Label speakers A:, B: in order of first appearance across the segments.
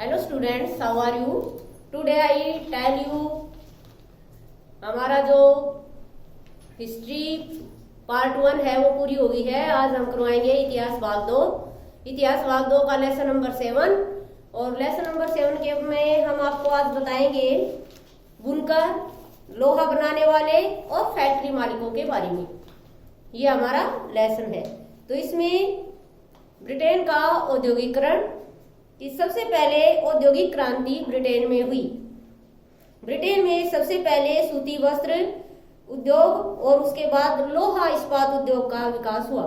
A: Hello students, how are you? Today I tell you हमारा जो history part 1 है वो पूरी हो गई है। आज हम करवाएंगे इतिहास भाग 2। इतिहास भाग 2 का लेसन नंबर 7 और लेसन नंबर 7 के में हम आपको आज बताएंगे बुनकर, लोहा बनाने वाले और फैक्ट्री मालिकों के बारे में। ये हमारा लेसन है। तो इसमें ब्रिटेन का औद्योगिकरण कि सबसे पहले औद्योगिक क्रांति ब्रिटेन में हुई। ब्रिटेन में सबसे पहले सूती वस्त्र उद्योग और उसके बाद लोहा इस्पात उद्योग का विकास हुआ।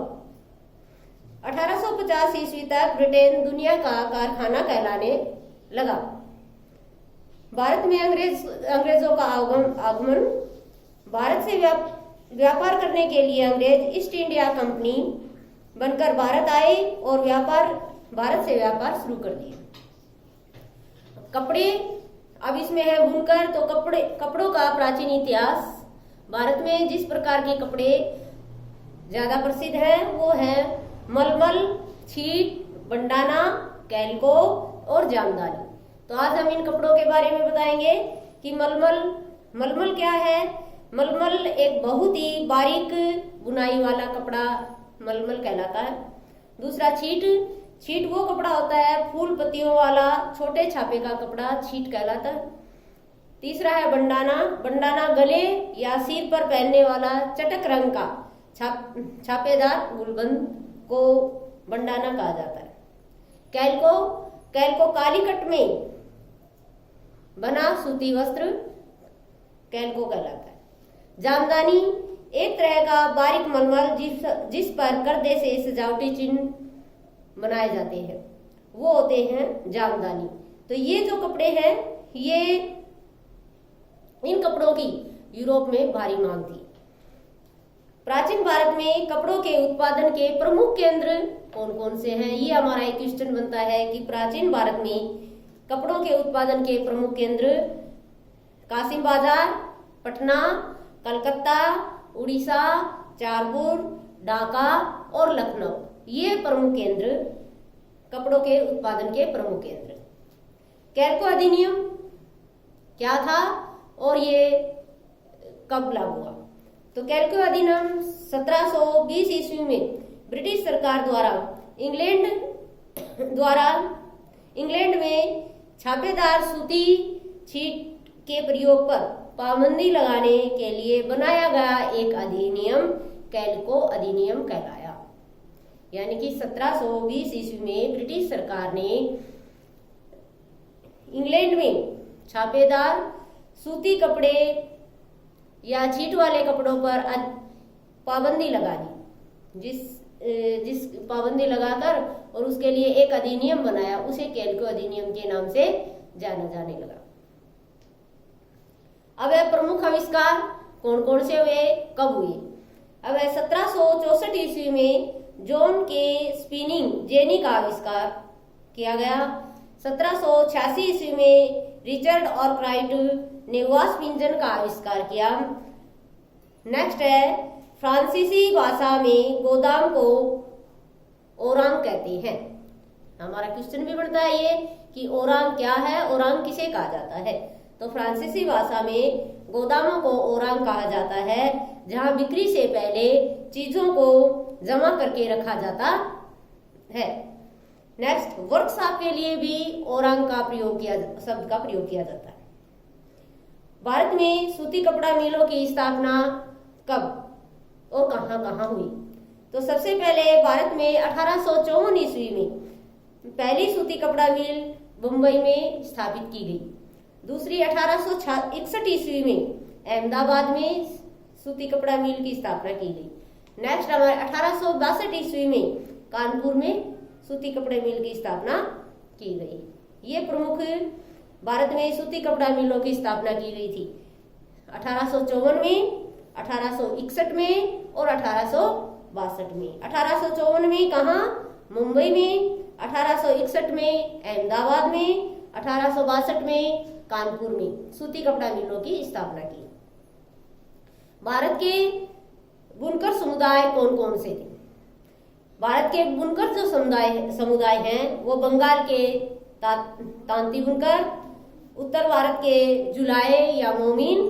A: 1850 ईस्वी तक ब्रिटेन दुनिया का कारखाना कहलाने लगा। भारत में अंग्रेजों का आगमन। भारत से व्यापार करने के लिए अंग्रेज ईस्ट इंडिया कंपनी बनकर भारत आए और भारत से व्यापार शुरू कर दिया। कपड़े, अब इसमें है बुनकर। तो कपड़ों का प्राचीन इतिहास। भारत में जिस प्रकार के कपड़े ज्यादा प्रसिद्ध हैं वो है मलमल, छीट, बंडाना, कैल्को और जामदानी। तो आज हम इन कपड़ों के बारे में बताएंगे कि मलमल क्या है। मलमल एक बहुत ही बारीक बुनाई वाला कपड़ा मलमल कहलाता है। दूसरा छीट वो कपड़ा होता है फूल पत्तियों वाला छोटे छापे का कपड़ा छीट कहलाता है। तीसरा है बंडाना गले या सिर पर पहनने वाला चटक रंग का छापेदार गुलबंद को बंडाना कहा जाता है। कैल्को काली कट में बना सूती वस्त्र कैल्को कहलाता है। जामदानी एक तरह का बारीक मलमल जिस पर गर्दे से सजावटी चिन्ह बनाए जाते हैं वो होते हैं जामदानी। तो ये जो कपड़े हैं ये इन कपड़ों की यूरोप में भारी मांग थी। प्राचीन भारत में कपड़ों के उत्पादन के प्रमुख केंद्र कौन कौन से हैं? ये हमारा एक क्वेश्चन बनता है कि प्राचीन भारत में कपड़ों के उत्पादन के प्रमुख केंद्र कासिम बाजार, पटना, कलकत्ता, उड़ीसा, चारपुर, ढाका और लखनऊ। ये प्रमुख केंद्र कपड़ों के उत्पादन के प्रमुख केंद्र। कैल्को अधिनियम क्या था और ये कब लागू हुआ? तो कैल्को अधिनियम 1720 ईस्वी में ब्रिटिश सरकार द्वारा इंग्लैंड में छापेदार सूती छीट के प्रयोग पर पाबंदी लगाने के लिए बनाया गया एक अधिनियम कैल्को अधिनियम कहलाया। यानी कि 1720 ईस्वी में ब्रिटिश सरकार ने इंग्लैंड में छापेदार सूती कपड़े या छीट वाले कपड़ों पर पाबंदी लगा दी। जिस पाबंदी लगाकर और उसके लिए एक अधिनियम बनाया, उसे कैल्को अधिनियम के नाम से जाना जाने लगा। अब है प्रमुख आविष्कार कौन कौन से हुए, कब हुए? अब है 1764 ईस्वी में जॉन के स्पिनिंग जेनी का आविष्कार किया गया। 1786 ईस्वी में रिचर्ड आर्कराइट ने वास्प पिंजन का आविष्कार किया। नेक्स्ट है फ्रांसीसी भाषा में गोदाम को ओरांग कहते हैं। हमारा क्वेश्चन भी बनता है ये कि ओरांग क्या है, ओरांग किसे कहा जाता है? तो फ्रांसीसी भाषा में गोदामों को ओरांग कहा जाता है जहां बिक्री से पहले चीजों को जमा करके रखा जाता है। नेक्स्ट, वर्कशॉप के लिए भी ओरांग का शब्द का प्रयोग किया जाता है। भारत में सूती कपड़ा मिलों की स्थापना कब और कहां हुई? तो सबसे पहले भारत में 1854 ईस्वी में पहली सूती कपड़ा मिल मुंबई में स्थापित की गई। दूसरी 1861 ईस्वी में अहमदाबाद में सूती कपड़ा मिल की स्थापना की गई। नेक्स्ट हमारे 1862 ईस्वी में कानपुर में सूती कपड़े मिल की स्थापना की गई। ये प्रमुख भारत में सूती कपड़ा मिलों की स्थापना की गई थी 1854 में, 1861 में और 1862 में। 1854 में कहाँ? मुंबई में। 1861 में अहमदाबाद में। 1862 में कानपुर में सूती कपड़ा मिलों की स्थापना की। भारत के बुनकर समुदाय कौन कौन से थे? भारत के बुनकर जो समुदाय हैं वो बंगाल के तांती बुनकर, उत्तर भारत के जुलाहे या मोमीन,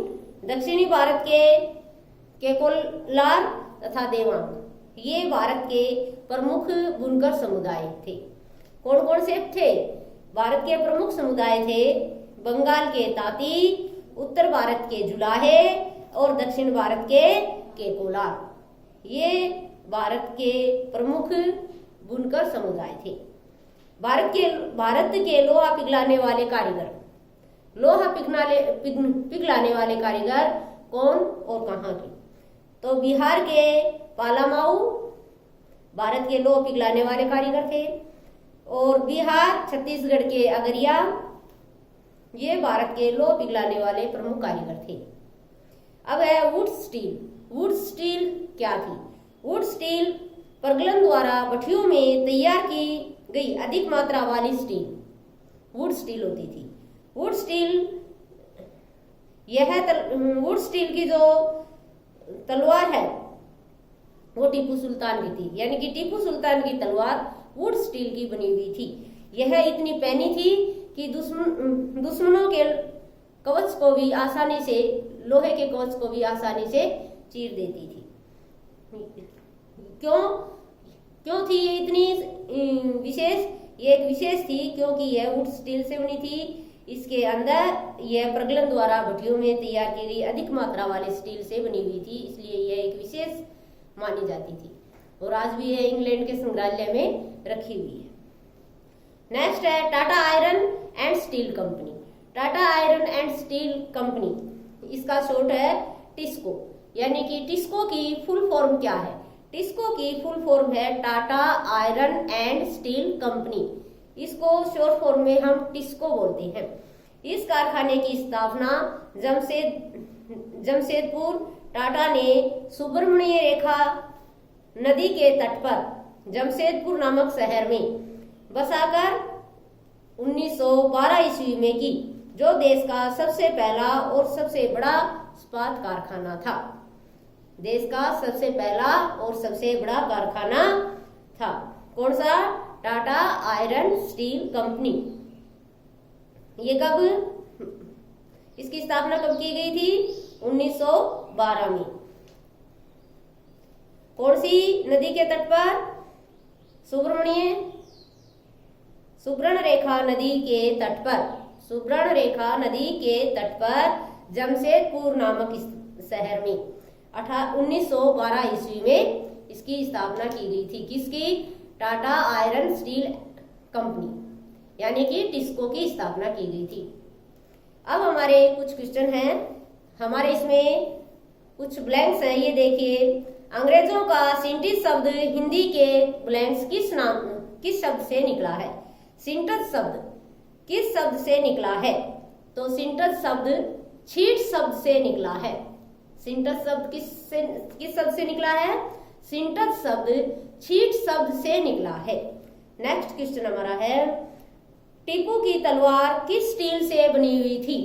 A: दक्षिणी भारत के कोलार तथा देवांग, ये भारत के प्रमुख बुनकर समुदाय थे। कौन कौन से थे? भारत के प्रमुख समुदाय थे बंगाल के तांती, उत्तर भारत के जुलाहे और दक्षिण भारत के कोलार। ये भारत के प्रमुख बुनकर समुदाय थे। भारत के लोहा पिघलाने वाले कारीगर, लोहा पिघलाने वाले कारीगर कौन और कहाँ के? तो बिहार के पालामाऊ भारत के लोहा पिघलाने वाले कारीगर थे, और बिहार छत्तीसगढ़ के अगरिया, ये भारत के लोहा पिघलाने वाले प्रमुख कारीगर थे। अब है वुड स्टील। वुड स्टील क्या थी? वुड स्टील प्रगलन द्वारा भट्टियों में तैयार की गई अधिक मात्रा वाली स्टील वुड स्टील होती थी। वुड स्टील की जो तलवार है वो टीपू सुल्तान की थी, यानी कि टीपू सुल्तान की तलवार वुड स्टील की बनी हुई थी। यह इतनी पैनी थी कि दुश्मनों के कवच को भी आसानी से, लोहे के कवच को भी आसानी से चीर देती थी। क्यों थी ये इतनी विशेष? ये एक विशेष थी क्योंकि यह वुड स्टील से बनी थी। इसके अंदर यह प्रगलन द्वारा भट्टियों में तैयार की गई अधिक मात्रा वाली स्टील से बनी हुई थी, इसलिए यह एक विशेष मानी जाती थी, और आज भी यह इंग्लैंड के संग्रहालय में रखी हुई है। नेक्स्ट है Tata iron and steel company. Tata iron and steel company, इसका शॉर्ट है टिस्को, यानी कि टिस्को की फुल फॉर्म क्या है? टिस्को की फुल फॉर्म है Tata iron and steel company. इसको शॉर्ट फॉर्म में हम टिस्को बोलते हैं। इस कारखाने की स्थापना जमशेदपुर टाटा ने सुब्रमण्य रेखा नदी के तट पर जमशेदपुर नामक शहर में बसाकर 1912 ईस्वी में की, जो देश का सबसे पहला और सबसे बड़ा इस्पात कारखाना था। देश का सबसे पहला और सबसे बड़ा कारखाना था। कौन सा? Tata iron steel company. ये कब, इसकी स्थापना कब की गई थी? 1912 में। कौन सी नदी के तट पर? सुब्रण रेखा नदी के तट पर, सुब्रण रेखा नदी के तट पर जमशेदपुर नामक शहर में 1912 ईस्वी में इसकी स्थापना की गई थी। किसकी? टाटा आयरन स्टील कंपनी, यानी कि टिस्को की स्थापना की गई थी। अब हमारे कुछ क्वेश्चन हैं, हमारे इसमें कुछ ब्लैंक्स हैं, ये देखिए। अंग्रेजों का सिंटेक्स शब्द हिंदी के ब्लैंक्स किस शब्द से निकला है? सिंटेक्स शब्द किस शब्द से निकला है? तो सिंटेक्स शब्द छीट शब्द से निकला है। सिंटेक्स शब्द किस शब्द से निकला है? सिंटेक्स शब्द छीट शब्द से निकला है। नेक्स्ट क्वेश्चन हमारा है, टीपू की तलवार किस स्टील से बनी हुई थी?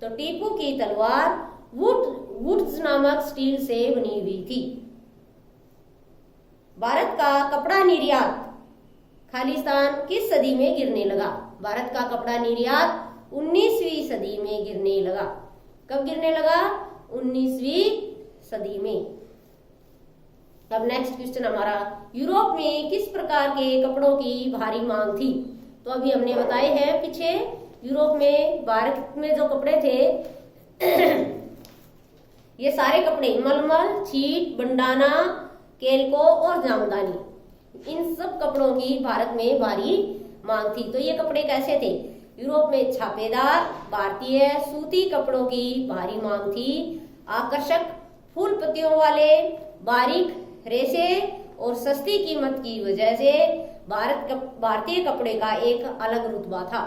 A: तो टीपू की तलवार वुड्स नामक स्टील से बनी हुई थी। भारत का कपड़ा निर्यात खालिस्तान किस सदी में गिरने लगा? भारत का कपड़ा निर्यात 19वीं सदी में गिरने लगा। कब गिरने लगा? 19वीं सदी में। अब नेक्स्ट क्वेश्चन हमारा, यूरोप में किस प्रकार के कपड़ों की भारी मांग थी? तो अभी हमने बताए हैं पीछे, यूरोप में, भारत में जो कपड़े थे ये सारे कपड़े मलमल, छीट, बंडाना, केल्को और जामदानी, इन सब कपड़ों की भारत में भारी मांग थी। तो ये कपड़े कैसे थे? यूरोप में छापेदार भारतीय सूती कपड़ों की भारी मांग थी। आकर्षक फूल पत्तियों वाले बारीक रेशे और सस्ती कीमत की वजह से भारतीय कपड़े का एक अलग रुतबा था।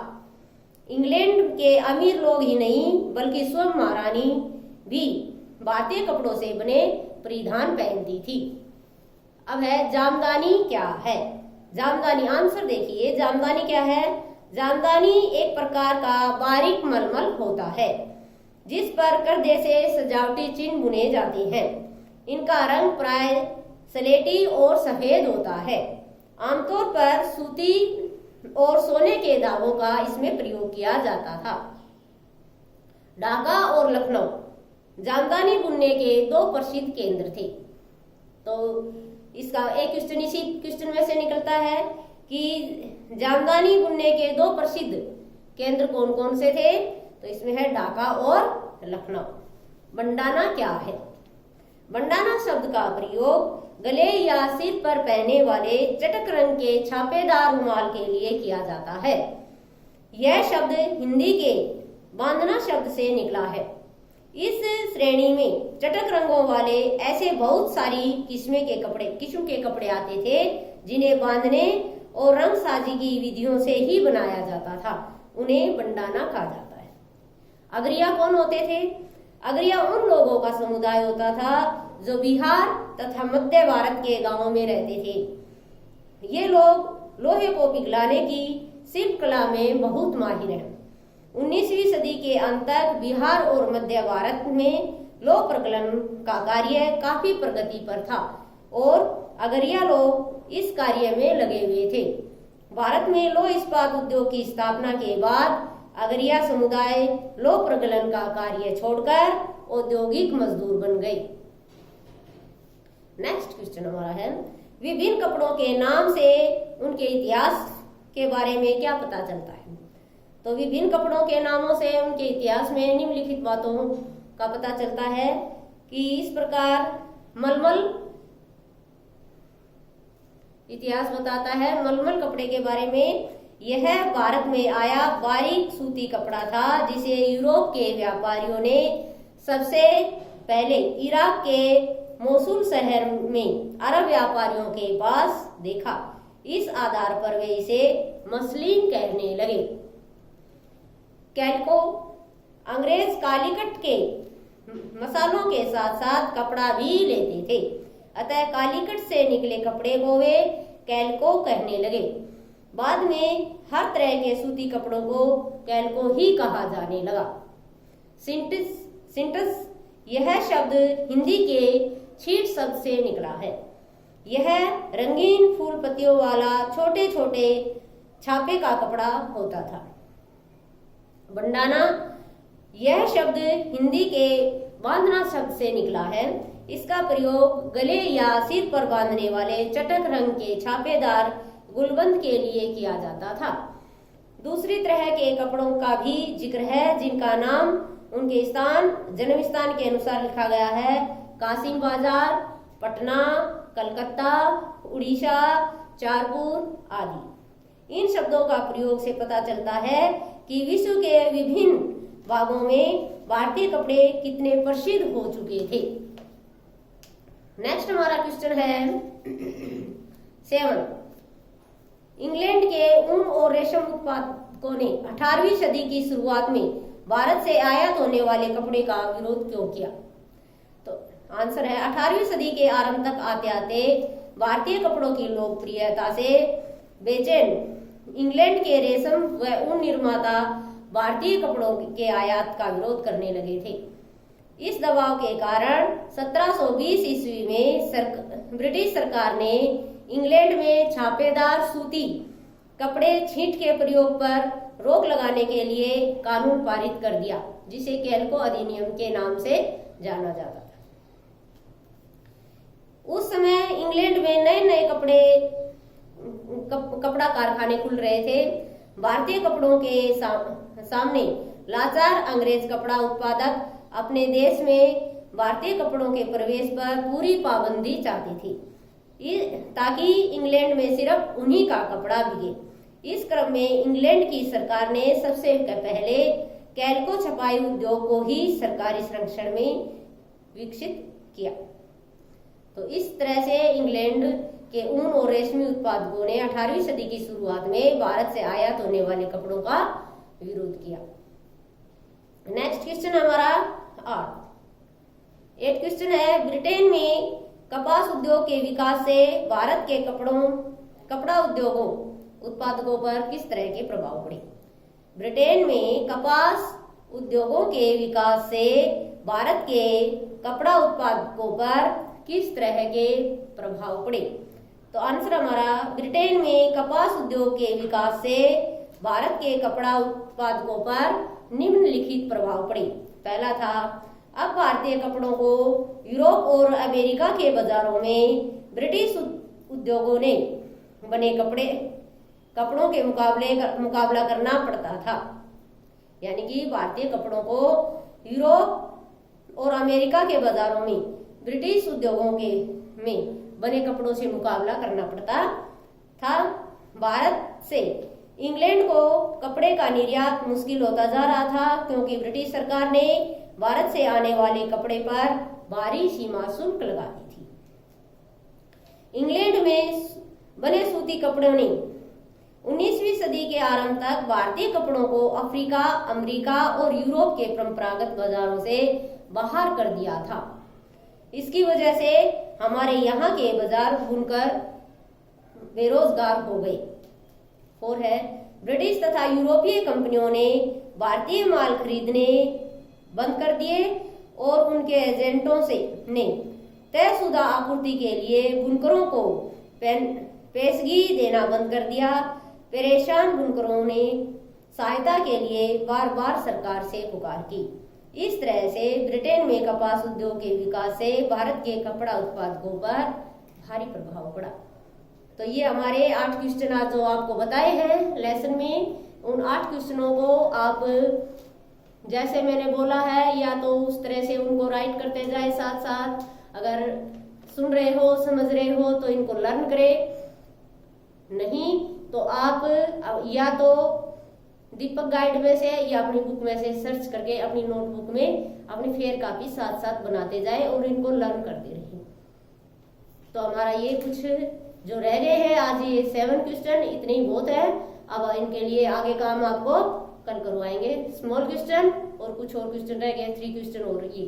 A: इंग्लैंड के अमीर लोग ही नहीं बल्कि स्वयं महारानी भी भारतीय कपड़ों से बने परिधान पहनती थी। अब है जामदानी क्या है? जामदानी, आंसर देखिए, जामदानी क्या है? जामदानी एक प्रकार का बारीक मलमल होता है जिस पर पर्दे से सजावटी चिन्ह बुने जाते हैं। इनका रंग प्राय सलेटी और सफेद होता है। आमतौर पर सूती और सोने के धागों का इसमें प्रयोग किया जाता था। ढाका और लखनऊ जामदानी बुनने के दो प्रसिद्ध केंद्र थे। तो इसका एक क्वेश्चन इसी क्वेश्चन में से निकलता है कि जामदानी बुनने के दो प्रसिद्ध केंद्र कौन कौन से थे। तो इसमें है ढाका और लखनऊ। बंडाना क्या है? बंडाना शब्द का प्रयोग गले या सिर पर पहने वाले चटक रंग के छापेदार रुमाल के लिए किया जाता है। यह शब्द हिंदी के बांधना शब्द से निकला है। इस श्रेणी में चटक रंगों वाले ऐसे बहुत सारी किस्म के कपड़े आते थे जिन्हें बांधने और रंग साजी की विधियों से ही बनाया जाता था। उन्हें बंडाना कहा जाता है। अगरिया कौन होते थे? अगरिया उन लोगों का समुदाय होता था जो बिहार तथा मध्य भारत के गांवों में रहते थे। ये लोग लोहे को पिघलाने की शिल्प कला में बहुत माहिर हैं। 19वीं सदी के अंत तक बिहार और मध्य भारत में लोह प्रकलन का कार्य काफी प्रगति पर था और अगरिया लोग इस कार्य में लगे हुए थे। भारत में लोह इस्पात उद्योग की स्थापना के बाद अगरिया समुदाय लोह प्रकलन का कार्य छोड़कर औद्योगिक मजदूर बन गए। नेक्स्ट क्वेश्चन हमारा है, विभिन्न कपड़ों के नाम से उनके इतिहास के बारे में क्या पता चलता है? तो विभिन्न कपड़ों के नामों से उनके इतिहास में निम्नलिखित बातों का पता चलता है कि इस प्रकार मलमल इतिहास बताता है मलमल कपड़े के बारे में। यह भारत में आया बारीक सूती कपड़ा था जिसे यूरोप के व्यापारियों ने सबसे पहले इराक के मोसुल शहर में अरब व्यापारियों के पास देखा। इस आधार पर वे इसे मसलिन कहने लगे। कैल्को अंग्रेज कालीकट के मसालों के साथ साथ कपड़ा भी लेते थे, अतः कालीकट से निकले कपड़े को वे कैल्को कहने लगे। बाद में हर तरह के सूती कपड़ों को कैल्को ही कहा जाने लगा। सिंटस यह शब्द हिंदी के छीट शब्द से निकला है। यह रंगीन फूल पत्तियों वाला छोटे छोटे छापे का कपड़ा होता था। बंडाना यह शब्द हिंदी के बांधना शब्द से निकला है। इसका प्रयोग गले या सिर पर बांधने वाले चटक रंग के छापेदार गुलबंद के लिए किया जाता था। दूसरी तरह के कपड़ों का भी जिक्र है जिनका नाम उनके जन्म स्थान के अनुसार लिखा गया है। कासिम बाजार, पटना, कलकत्ता, उड़ीसा, चारपुर आदि। इन शब्दों का प्रयोग से पता चलता है कि विश्व के विभिन्न भागों में भारतीय कपड़े कितने प्रसिद्ध हो चुके थे। नेक्स्ट हमारा क्वेश्चन है 7। इंग्लैंड के ऊन और रेशम उत्पादकों ने 18वीं सदी की शुरुआत में भारत से आयात होने वाले कपड़े का विरोध क्यों किया? तो आंसर है 18वीं सदी के आरंभ तक आते आते भारतीय कपड़ों की लोकप्रियता से बेचैन इंग्लैंड के रेशम व ऊन निर्माता भारतीय कपड़ों के आयात का विरोध करने लगे थे। इस दबाव के कारण 1720 ईस्वी में ब्रिटिश सरकार ने इंग्लैंड में छापेदार सूती कपड़े छींट के प्रयोग पर रोक लगाने के लिए कानून पारित कर दिया जिसे कैल्को अधिनियम के नाम से जाना जाता था। उस समय इंग्लैंड में नए नए कपड़ा कारखाने खुल रहे थे। भारतीय कपड़ों के सामने लाचार अंग्रेज कपड़ा उत्पादक अपने देश में भारतीय कपड़ों के प्रवेश पर पूरी पाबंदी चाहती थी ताकि इंग्लैंड में सिर्फ उन्हीं का कपड़ा बिके। इस क्रम में इंग्लैंड की सरकार ने सबसे पहले कैल्को छपाई उद्योग को ही सरकारी संरक्षण में विकसित किया। तो इस तरह से इंग्लैंड के ऊन और रेशमी उत्पादकों ने 18वीं सदी की शुरुआत में भारत से आयात होने वाले कपड़ों का विरोध किया। नेक्स्ट क्वेश्चन हमारा 8 क्वेश्चन है, ब्रिटेन में कपास उद्योग के विकास से भारत के कपड़ा उद्योगों उत्पादकों पर किस तरह के प्रभाव पड़े? ब्रिटेन में कपास उद्योगों के विकास से भारत के कपड़ा उत्पादकों पर किस तरह के प्रभाव पड़े? तो आंसर हमारा, ब्रिटेन में कपास उद्योग के विकास से भारत के कपड़ा उत्पादकों पर निम्नलिखित प्रभाव पड़े। पहला था, अब भारतीय कपड़ों को यूरोप और अमेरिका के बाजारों में ब्रिटिश उद्योगों ने बने कपड़ों के मुकाबला करना पड़ता था। यानी कि भारतीय कपड़ों को यूरोप और अमेरिका के बाजारों में ब्रिटिश उद्योगों के में बने कपड़ों से मुकाबला करना पड़ता था। भारत से इंग्लैंड को कपड़े का निर्यात मुश्किल होता जा रहा था, क्योंकि ब्रिटिश सरकार ने भारत से आने वाले कपड़े पर भारी सीमा शुल्क लगा दी थी। इंग्लैंड में बने सूती कपड़ों ने 19वीं सदी के आरंभ तक भारतीय कपड़ों को अफ्रीका, अमेरिका और यूरोप के परंपरागत बाजारों से बाहर कर दिया था। इसकी वजह से हमारे यहाँ के बाजार बुनकर बेरोजगार हो गए। 4 है, ब्रिटिश तथा यूरोपीय कंपनियों ने भारतीय माल खरीदने बंद कर दिए और उनके एजेंटों से ने तयशुदा आपूर्ति के लिए बुनकरों को पेशगी देना बंद कर दिया। परेशान बुनकरों ने सहायता के लिए बार बार सरकार से पुकार की। इस तरह से ब्रिटेन में कपास उद्योग के विकास से भारत के कपड़ा उत्पादकों पर भारी प्रभाव पड़ा। तो ये हमारे 8 क्वेश्चन आज जो आपको बताए हैं लेसन में, उन 8 क्वेश्चनों को आप जैसे मैंने बोला है या तो उस तरह से उनको राइट करते जाए साथ साथ। अगर सुन रहे हो, समझ रहे हो तो इनको लर्न करें, नहीं तो आप या तो दीपक गाइड में से या अपनी बुक में से सर्च करके अपनी नोटबुक में अपनी फेयर कॉपी साथ साथ बनाते जाए और इनको लर्न करते रहिए। तो हमारा ये कुछ जो रह गए हैं आज, ये 7 क्वेश्चन इतने ही बहुत है। अब इनके लिए आगे काम आपको कल करवाएंगे। स्मॉल क्वेश्चन और कुछ और क्वेश्चन रह गए, 3 क्वेश्चन और ये